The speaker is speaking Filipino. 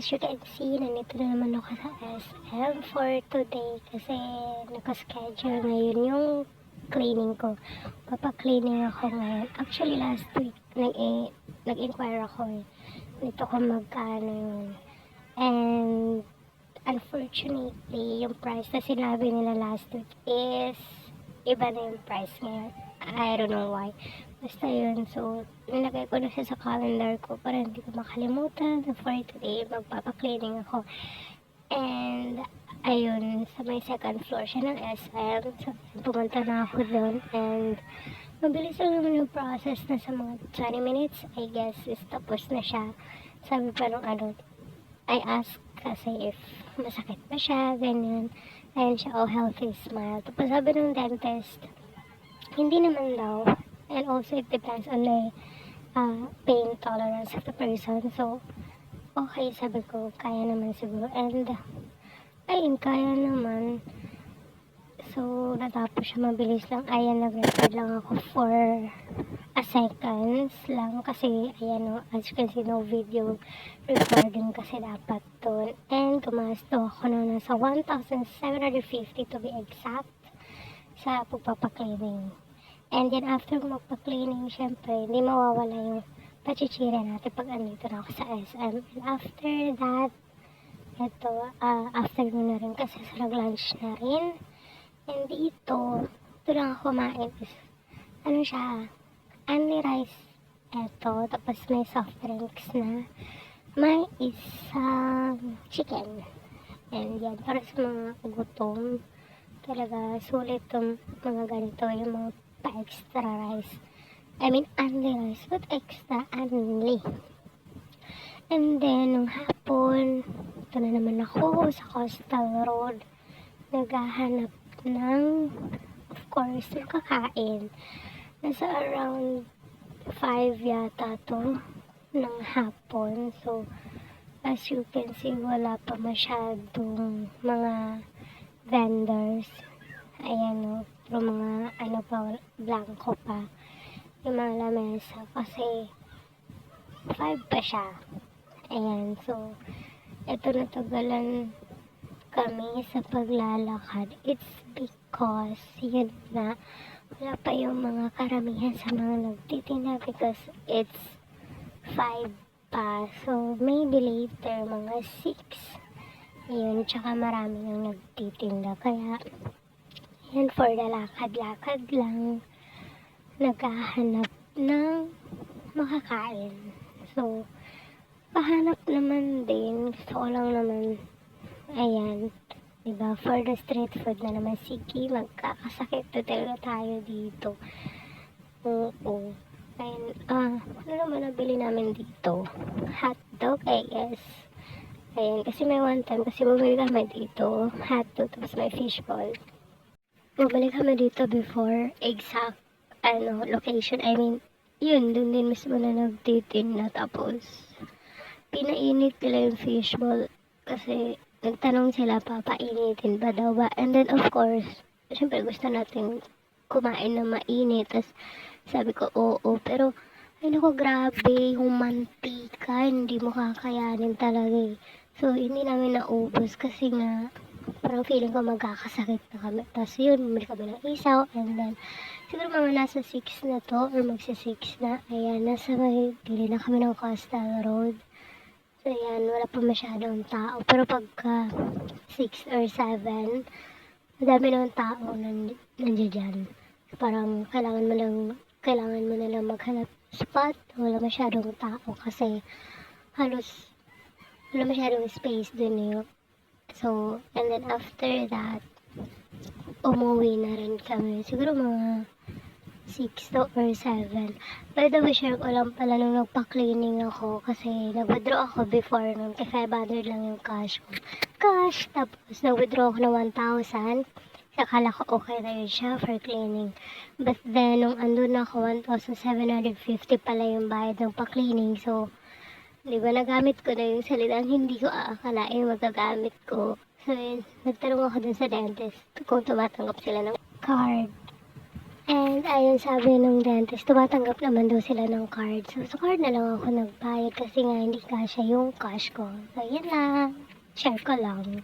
as you can see, nandito na naman ako sa SM for today kasi nakaschedule ngayon yung cleaning ko. Papa-cleaning ako ngayon. Actually, last week, nag-inquire ako nito ko magkano yun. And, unfortunately, yung price na sinabi nila last week is iba na yung price ngayon. I don't know why. Basta yun. So, nilagay ko na siya sa calendar ko para hindi ko makalimutan. For today, magpapa-cleaning ako. And, ayun, sa may second floor siya ng SM. So, pumunta na ako doon. And, mabilis lang naman yung process na sa mga 20 minutes. I guess, is tapos na siya. Sabi pa nung I asked kasi if masakit ba siya, ganyan. Ayun siya, oh, healthy smile. Tapos sabi ng dentist, hindi naman daw. And also, it depends on the pain tolerance of the person. So, okay, sabi ko, kaya naman siguro. And, ayun, kaya naman. So, natapos siya mabilis lang. Ayan, nag-record lang ako for a seconds lang. Kasi, ayan, as you can see, no video recording kasi dapat doon. And, tumasto ako na nasa 1,750 to be exact sa pagpapaklining. And then, after magpa-cleaning, syempre, hindi mawawala yung pachichira natin pag andito na ako sa SM. And after that, ito, afternoon na rin kasi sa nag-lunch na rin. And dito lang ako kumain is, ano siya, only rice. Ito, tapos may soft drinks na. May isang chicken. And yan, para sa mga gutom, talaga sulit yung mga ganito, yung mga pa-extra rice. I mean, only rice, but extra only. And then, nung hapon, ito na naman ako sa Coastal Road. Naghahanap ng, of course, makakain. Nasa around 5 yata to ng hapon. So, as you can see, wala pa masyadong mga vendors. Ayan o, pero mga blanco pa yung mga lamesa kasi 5 pa siya. Ayan, so ito natagalan kami sa paglalakad. It's because yun na wala pa yung mga karamihan sa mga nagtitinda because it's 5 pa. So maybe later mga 6 yun, tsaka marami yung nagtitinda kaya yan, for the lakad-lakad lang, naghahanap ng makakain. So, pahanap naman din, gusto ko lang naman, ayan, diba, for the street food na naman, sige, magkakasakit na talaga tayo dito. Oo. And, ano naman nabili namin dito? Hotdog, I guess. Ayan, kasi may one time, kasi bumili kami dito, hotdog, tapos may fishball. Bumalik kami dito before exact location. I mean, yun, dun din mismo na nagtitinda. Tapos, pinainit nila yung fishball kasi nagtanong sila, papainitin ba daw ba? And then, of course, syempre gusto natin kumain na mainit. Tapos, sabi ko, oo. Pero, ay naku, grabe, yung mantika, hindi mo kakayanin talaga eh. So, hindi namin naubos kasi nga, parang feeling ko magkakasakit na kami. Tapos yun, bumili kami ng isaw. And then, siguro mga nasa 6 na to, or magsa 6 na. Ayan, nasa may pili na kami ng Coastal Road. So ayan, wala pa masyadong tao. Pero pagka 6 or 7, madami ng tao nandiyan dyan. So, parang kailangan mo na lang maghanap spot. Wala masyadong tao kasi halos wala masyadong space dun eh. So, and then after that, umuwi na rin kami. Siguro mga 6 to or 7. By the way, share ko lang pala nung nagpa-cleaning ako kasi nag-withdraw ako before nung 500 lang yung cash ko. Tapos nag-withdraw ako ng 1,000. Akala ko okay na yun siya for cleaning. But then, nung andun ako, 1,750 pala yung bayad ng pa-cleaning. So, di ba, nagamit ko na yung salitang hindi ko aakalain magagamit ko. So, yun, nagtanong ako dun sa dentist kung tumatanggap sila ng card. And ayun, sabi nung dentist, tumatanggap naman daw sila ng card. So, sa card na lang ako nagbayad kasi nga hindi kasya yung cash ko. So, yun lang. Share ko lang.